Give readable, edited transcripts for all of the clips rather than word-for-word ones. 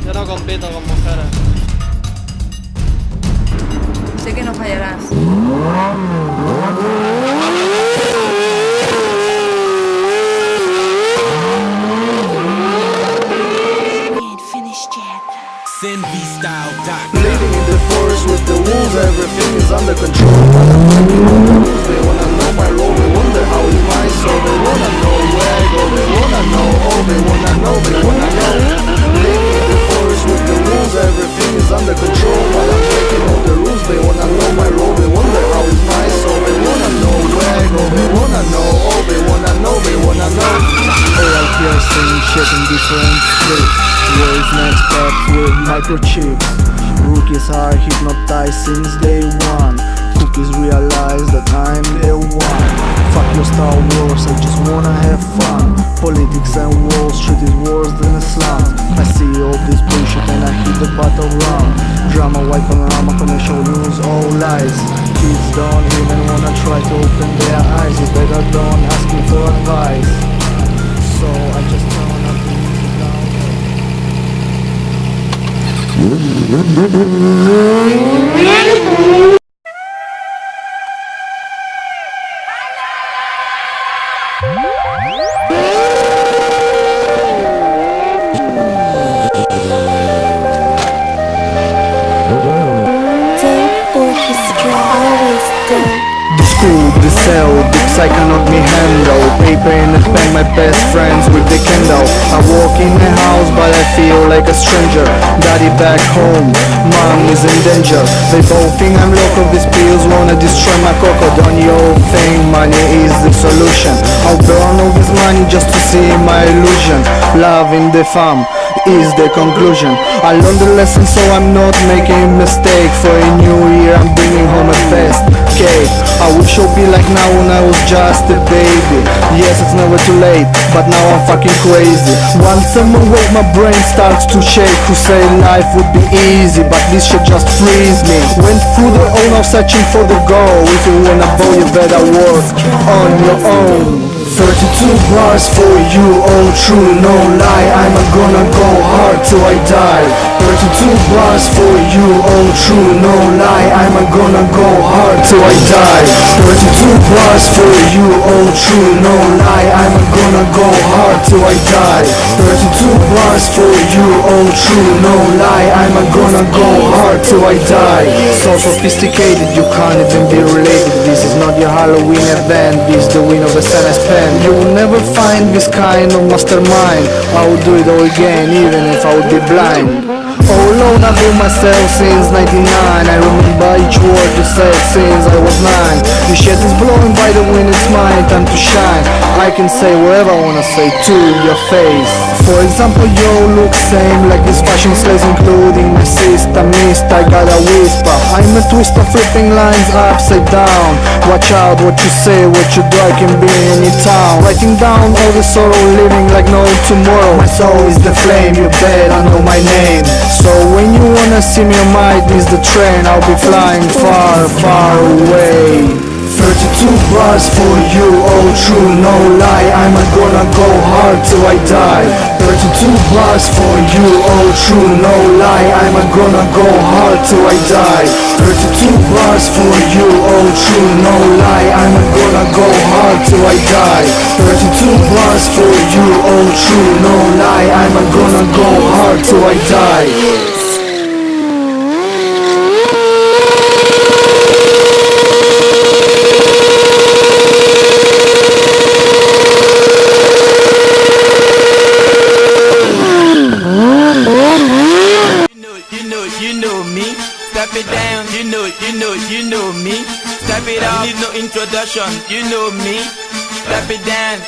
Yo no compito con mujeres. Sé que no fallarás. Living in the forest with the wolves, everything is under control. But I'm breaking all the rules, they wanna know my role. They wonder how is mine, so they wanna know where I go. They wanna know, oh they wanna know, they wanna know. Living in the forest with the wolves, everything is under control. But I'm breaking all the rules, they wanna know my role. They wonder how is mine, so they wanna know where I go. They wanna know, oh they wanna know, they wanna know. Oral piercing, shit in different scripts. Words next steps with microchips. Rookies are hypnotized since day one. Cookies realize that I'm the one. Fuck your Star Wars, I just wanna have fun. Politics and Wall Street is worse than a slum. I see all this bullshit and I hit the battleground. Drama, white panorama, commercial news, all lies. Kids don't even wanna try to open their eyes. You better don't ask me for advice. So I just turn up the music down. The school, the cell, the psych cannot me handle. Paper in the pen, my best friends with the candle. I walk in the house but I feel like a stranger. Daddy back home, mom is in danger. They both think I'm local, these pills wanna destroy my coco. Don't you think money is the solution? I'll burn all this money just to see my illusion. Love in the farm is the conclusion. I learned the lesson so I'm not making a mistake. For a new year I'm bringing home a best cake. I wish I'd be like now when I was just a baby. Yes, it's never too late, but now I'm fucking crazy. Once I'm awake my brain starts to shake. Who say life would be easy, but this shit just frees me. Went through the all now searching for the goal. If you wanna bow you better work on your own. 32 bars for you, all true, no lie. I'm gonna go hard till I die. 32 bars for you, all true, no lie. I'm gonna go hard till I die. 32 bars for you, all true, no lie. I'm gonna go hard till I die. 32 bars for you, all true, no lie. I'm gonna go hard till I die. So sophisticated you can't even be related. This is not your Halloween event, this is the win of a S.p.A. You will never find this kind of mastermind. I would do it all again even if I would be blind. All alone I've been myself since 99. I remember each word you said since I was 9. This shit is blowing by the wind, it's my time to shine. I can say whatever I wanna say to your face. For example, you look same like this fashion slaves, including my sister Mist. I got a whisper, I'm a twister flipping lines upside down. Watch out what you say, what you do, I can be in any town. Writing down all the sorrow, living like no tomorrow. My soul is the flame, you better know my name. So when you wanna see me, I might miss the train. I'll be flying far, far away. 32 bars for you, all true, no lie. I'm gonna go hard till I die. 32 bars for you, all true, no lie. I'm gonna go hard till I die. 32 bars for you, all true, no lie. I'm gonna go hard till I die. 32 bars for you, all true, no lie. I'm gonna go hard till I die. Step it down, you know me. Step it up, need no introduction, you know me. Step it down,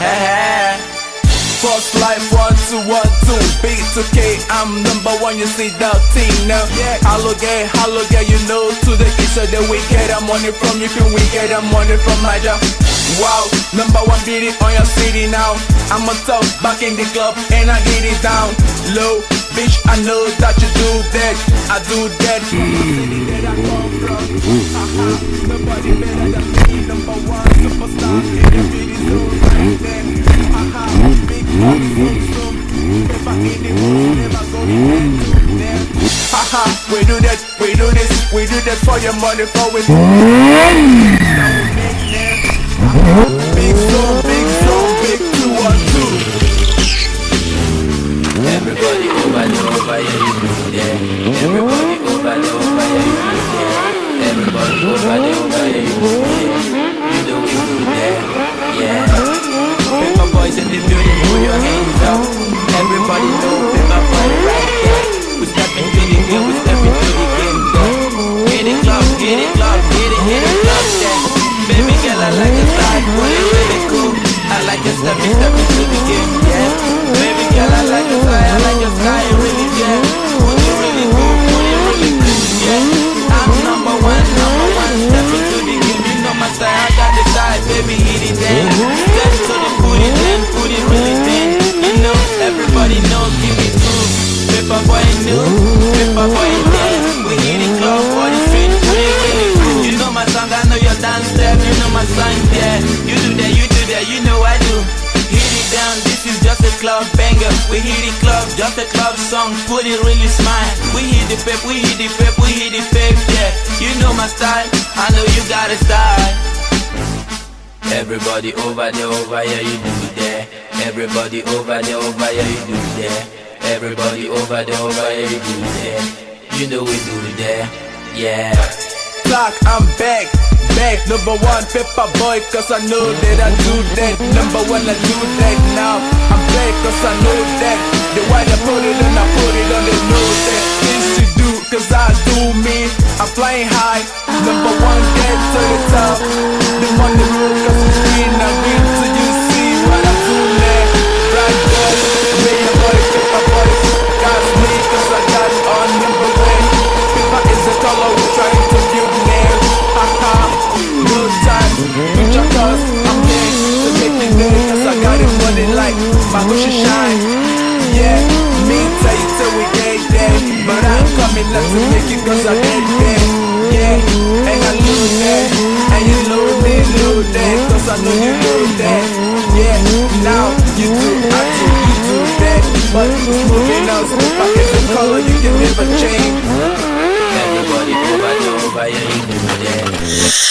ha ha. First life 1, 2, 1, 2. B to K, I'm number 1, you see the team now. Hello gay, you know to the east of the we get the money from you, can we get the money from my job? Wow, number 1 beat it on your city now. I'm a tough back in the club and I get it down low. Bitch, I know that you do that, I do that. That I come from. Nobody better than me, number 1 superstar. And the beat is so right there. Big boss, If I need it, if I go there. Haha, we do that, we do this, we do that for your money, for it. Big song, big song, big 212. Everybody over the over, yeah, you do that. Everybody over the over, yeah, you do that. Everybody over the over, yeah, you do that. You know we do that, yeah. Paper boys in the building, put your hands up. Everybody know paper boy right there. We step into the game, we step into the game, yeah. Hit it club, hit it club, hit it club, yeah. Baby girl, I like your style, put it really cool. I like your step into the game, yeah. Baby girl, I like your style, really, yeah. Put it really cool, yeah. I'm number one, step into the game, you know my style, I got the style, baby, hit it then. Step to the booty then, put it really then. You know, everybody knows, give me two. Paper boy new, paper boy dead. We hit the club for the street, put it really cool. You know my song, I know your dance step, you know my song, yeah. You do that, you know I do. Hit it down, this is just a club banger. We hit the club, just a club song, put it really smile. We hit the pep, we hit the pep, we hit the pep, yeah. You know my style, I know you got a style. Everybody over the over, yeah, you do that. Everybody over the over, yeah, you do that. Everybody over the over, yeah, you do that. You know we do that, yeah. Clock, I'm back, number one paper boy, cause I know that I do that. Number one, I do that now. I'm back, cause I know that. The way I put it on, they know that. Things to do, cause I do me. I'm flying high, number one, get to the top. The money rule, cause it's green, I'm green till you see what I'm doing there. Right there, paper boy, got me, cause I got it on number one. Paper is the color we're trying to build there. Haha, good times, future cause I'm there to make it there, cause I got it money like my Gucci shine. Yeah, me tell you till we get there, but I'm coming up to make it cause I get there. Yeah, and I lose that, and you lose that, cause I know you lose that. Yeah, now you do, I do, you do that, but it's moving on, back in the color you can never change. Everybody over the over, yeah, you do that.